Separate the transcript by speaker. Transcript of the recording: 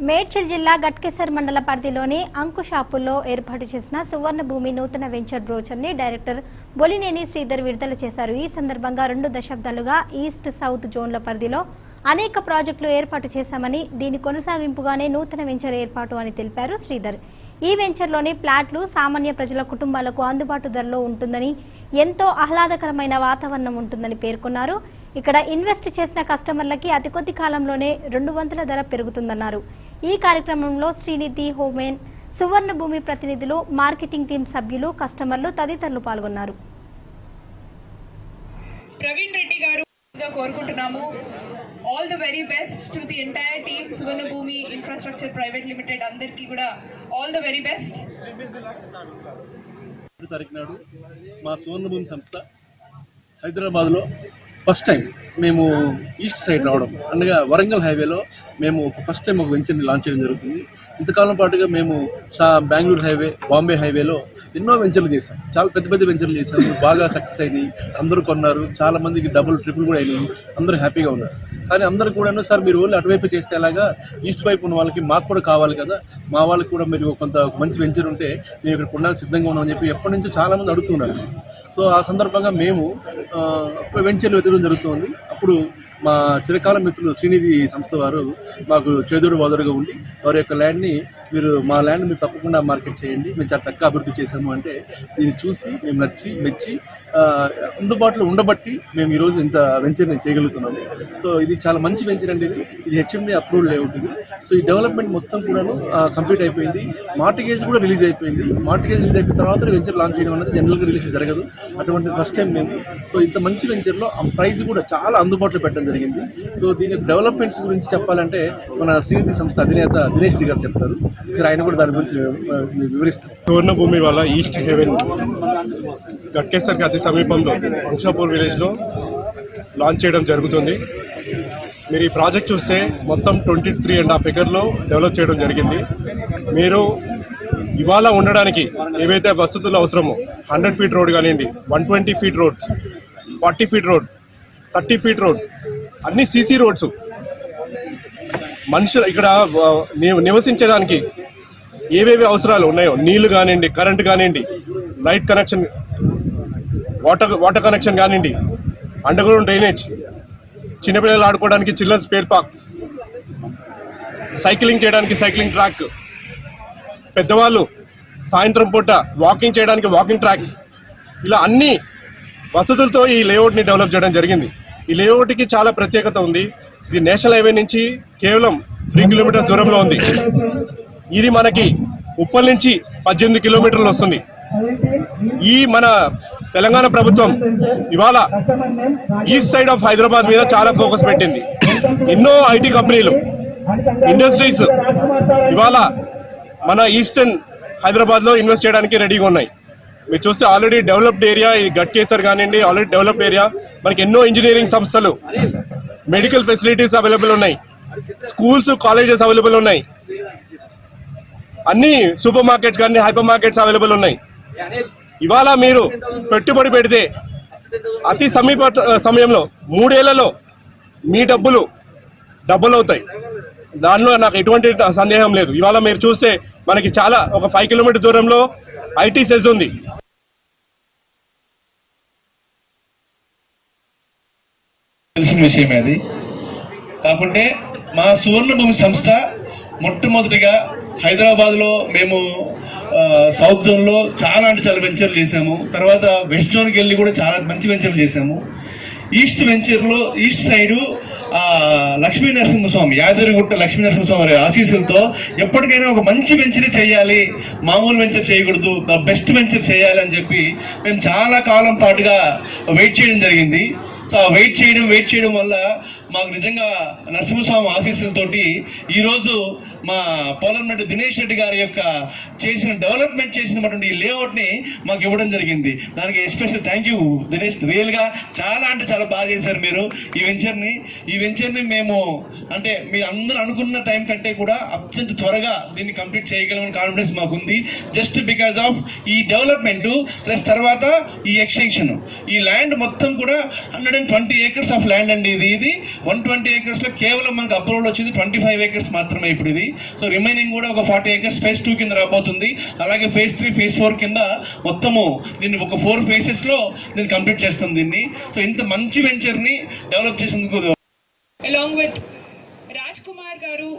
Speaker 1: మేడ్చల్ జిల్లా గట్కేసర్ మండల పరిధిలోని అంకుషాపుల్లో ఏర్పాటు చేసిన సువర్ణ భూమి నూతన వెంచర్ బ్రోచర్ని డైరెక్టర్ బొలినేని శ్రీధర్ విడుదల చేశారు. ఈ సందర్భంగా 2 దశాబ్దాలుగా ఈస్ట్ సౌత్ జోన్ల పరిధిలో అనేక ప్రాజెక్టులు ఏర్పాటు చేశామని, దీని కొనసాగింపుగానే నూతన వెంచర్ ఏర్పాటు అని తెలిపారు శ్రీధర్. ఈ వెంచర్లోని ప్లాట్లు సామాన్య ప్రజల కుటుంబాలకు అందుబాటు ధరలో ఉంటుందని, ఎంతో ఆహ్లాదకరమైన వాతావరణం ఉంటుందని పేర్కొన్నారు. ఇక్కడ ఇన్వెస్ట్ చేసిన కస్టమర్లకి అతి కొద్ది కాలంలోనే 200 ధర పెరుగుతుందన్నారు. ఈ కార్యక్రమంలో శ్రీనిధి హోమేన్, సువర్ణ భూమి ప్రతినిధులు, మార్కెటింగ్ టీం సభ్యులు, కస్టమర్లు తదితరులు పాల్గొన్నారు.
Speaker 2: ప్రవీణ్ రెడ్డి గారు కోరుకుంటున్నాము. All the very best to the entire team Suvarna Bhoomi infrastructure private limited అందరికీ కూడా ఆల్ ది వెరీ బెస్ట్.
Speaker 3: తారీఖు మా సువర్ణ భూమి సంస్థ హైదరాబాద్లో ఫస్ట్ టైం మేము ఈస్ట్ సైడ్ రావడం, అనగా వరంగల్ హైవేలో మేము ఫస్ట్ టైం ఒక వెంచర్ని లాంచ్ చేయడం జరుగుతుంది. ఇంతకాలం పాటుగా మేము బెంగళూరు హైవే, బాంబే హైవేలో ఎన్నో వెంచర్లు చేశాం. చాలా పెద్ద పెద్ద వెంచర్లు చేశాము. బాగా సక్సెస్ అయినాయి. అందరూ కొన్నారు. చాలా మందికి డబుల్ ట్రిపుల్ కూడా అయినాయి. అందరూ హ్యాపీగా ఉన్నారు. కానీ అందరూ కూడా సార్ మీరు ఓన్లీ అటువైపు చేస్తే అలాగా, ఈస్ట్ వైపు ఉన్న వాళ్ళకి మాకు కూడా కావాలి కదా, మా వాళ్ళకి కూడా మీరు కొంత మంచి వెంచర్ ఉంటే మేము ఇక్కడ కొనడానికి సిద్ధంగా ఉన్నామని చెప్పి ఎప్పటి నుంచో చాలామంది అడుగుతున్నారు. సో ఆ సందర్భంగా మేము వెంచర్లు వెతకడం జరుగుతుంది. అప్పుడు మా చిరకాల మిత్రులు శ్రీనిధి సంస్థ వారు మాకు చేదోడు వాదోడుగా ఉండి వారి యొక్క ల్యాండ్ని మా ల్యాండ్ మీరు తప్పకుండా మార్కెట్ చేయండి, మేము చాలా చక్కగా అభివృద్ధి చేశాము అంటే, దీన్ని చూసి మేము మెచ్చి అందుబాటులో ఉండబట్టి మేము ఈరోజు ఇంత వెంచర్ని చేయగలుగుతున్నాము. సో ఇది చాలా మంచి వెంచర్ అండి. ఇది హెచ్ఎండి అప్రూవ్డ్ లేఅవుట్ ఇది. సో ఈ డెవలప్మెంట్ మొత్తం కూడాను కంప్లీట్ అయిపోయింది. మార్టిగేజ్ కూడా రిలీజ్ అయిపోయింది. మార్టిగేజ్ రిలీజ్ అయిపోయిన తర్వాత వెంచర్ లాంచ్ చేయడం అనేది జనరల్గా రిలీజ్ జరగదు. అటువంటి ఫస్ట్ టైం మేము సో ఇంత మంచి వెంచర్లో ఆ ప్రైస్ కూడా చాలా అందుబాటులో పెట్టడం జరిగింది. సో దీని డెవలప్మెంట్స్ గురించి చెప్పాలంటే మన శ్రీనిధి సంస్థ అధినేత దినేష్ రెడ్డి గారు చెప్తారు. సరే, ఆయన కూడా దాని గురించి వివరిస్తారు.
Speaker 4: సువర్ణ భూమి వల్ల ఈస్ట్ హెవెన్ గట్కేసర్కి అతి సమీపంలో అంకుషాపూర్ విలేజ్లో లాంచ్ చేయడం జరుగుతుంది. మీరు ఈ ప్రాజెక్ట్ చూస్తే మొత్తం 23.5 ఎకర్లో డెవలప్ చేయడం జరిగింది. మీరు ఇవాళ ఉండడానికి ఏవైతే వసతులు అవసరమో 100 ఫీట్ రోడ్ కానివ్వండి, 120 feet road, 40 feet road, 30 feet road, అన్ని సీసీ రోడ్స్, మనుషులు ఇక్కడ నివసించడానికి ఏవేవి అవసరాలు ఉన్నాయో, నీళ్లు కానివ్వండి, కరెంటు కానివ్వండి, లైట్ కనెక్షన్, వాటర్ కనెక్షన్ కానివ్వండి, అండర్గ్రౌండ్ డ్రైనేజ్, చిన్నపిల్లలు ఆడుకోవడానికి చిల్డ్రన్స్ ప్లే పార్క్, సైక్లింగ్ చేయడానికి సైక్లింగ్ ట్రాక్, పెద్దవాళ్ళు సాయంత్రం పూట వాకింగ్ చేయడానికి వాకింగ్ ట్రాక్స్, ఇలా అన్ని వసతులతో ఈ లేఅవుట్ని డెవలప్ చేయడం జరిగింది. ఈ లేఅవుట్కి చాలా ప్రత్యేకత ఉంది. ఇది నేషనల్ హైవే నుంచి కేవలం 3 కిలోమీటర్ల దూరంలో ఉంది. ఇది మనకి ఉప్పల్ నుంచి 18 కిలోమీటర్లు వస్తుంది. ఈ మన తెలంగాణ ప్రభుత్వం ఇవాళ ఈస్ట్ సైడ్ ఆఫ్ హైదరాబాద్ మీద చాలా ఫోకస్ పెట్టింది. ఎన్నో ఐటీ కంపెనీలు, ఇండస్ట్రీస్ ఇవాళ మన ఈస్టర్న్ హైదరాబాద్లో ఇన్వెస్ట్ చేయడానికి రెడీగా ఉన్నాయి. మీరు చూస్తే ఆల్రెడీ డెవలప్డ్ ఏరియా, ఈ గట్కేసర్ కానివ్వండి, ఆల్రెడీ డెవలప్డ్ ఏరియా. మనకి ఎన్నో ఇంజనీరింగ్ సంస్థలు, మెడికల్ ఫెసిలిటీస్ అవైలబుల్ ఉన్నాయి, స్కూల్స్, కాలేజెస్ అవైలబుల్ ఉన్నాయి, అన్ని సూపర్ మార్కెట్స్ కానీ హైపర్ మార్కెట్స్ అవైలబుల్ ఉన్నాయి. ఇవాళ మీరు పెట్టుబడి పెడితే అతి సమీప సమయంలో 3 ఏళ్లలో మీ డబ్బులు డబుల్ అవుతాయి. దానిలో నాకు ఎటువంటి సందేహం లేదు. ఇవాళ మీరు చూస్తే మనకి చాలా ఒక 5 కిలోమీటర్ దూరంలో ఐటీ సెజ్ ఉంది.
Speaker 5: తెలిసిన విషయమే అది. కాకుంటే మా సువర్ణ భూమి సంస్థ మొట్టమొదటిగా హైదరాబాద్లో మేము సౌత్ జోన్లో చాలా వెంచర్లు చేసాము. తర్వాత వెస్ట్ జోన్కి వెళ్ళి కూడా చాలా మంచి వెంచర్లు చేసాము. ఈస్ట్ వెంచర్లో ఈస్ట్ సైడు లక్ష్మీ నరసింహస్వామి, యాదగిరిగుట్ట లక్ష్మీ నరసింహస్వామి ఆశీస్సులతో ఎప్పటికైనా ఒక మంచి వెంచర్ చేయాలి, మామూలు వెంచర్ చేయకూడదు, ద బెస్ట్ వెంచర్ చేయాలి అని చెప్పి మేము చాలా కాలం పాటుగా వెయిట్ చేయడం జరిగింది. సో వెయిట్ చేయడం వల్ల మాకు నిజంగా నరసింహస్వామి ఆశీస్సులతోటి ఈరోజు మా పోలన్నట్టు దినేష్ రెడ్డి గారి యొక్క డెవలప్మెంట్ చేసినటువంటి ఈ లేఅవుట్ని మాకు ఇవ్వడం జరిగింది. దానికి ఎస్పెషల్ థ్యాంక్ యూ దినేష్. రియల్గా చాలా అంటే చాలా బాగా చేశారు మీరు ఈ వెంచర్ని మేము అంటే మీరు అందరూ అనుకున్న టైం కంటే కూడా అత్యంత త్వరగా దీన్ని కంప్లీట్ చేయగలమని కాన్ఫిడెన్స్ మాకు ఉంది. జస్ట్ బికాస్ ఆఫ్ ఈ డెవలప్మెంట్ ప్లస్ తర్వాత ఈ ఎక్స్టెన్షన్, ఈ ల్యాండ్ మొత్తం కూడా 120 acres ఆఫ్ ల్యాండ్ అండి. ఇది 120 acres లో కేవలం మనకు అప్రూవల్ వచ్చింది 25 acres మాత్రమే ఇప్పుడు ఇది. సో రిమైనింగ్ కూడా ఒక 40 acres phase 2 కింద రాబోతుంది. అలాగే phase 3 phase 4 కింద మొత్తము దీన్ని ఒక 4 phases లో దీన్ని కంప్లీట్ చేస్తాం దీన్ని. సో ఇంత మంచి వెంచర్ ని డెవలప్ చేసేందుకు
Speaker 2: along with Raj Kumar garu,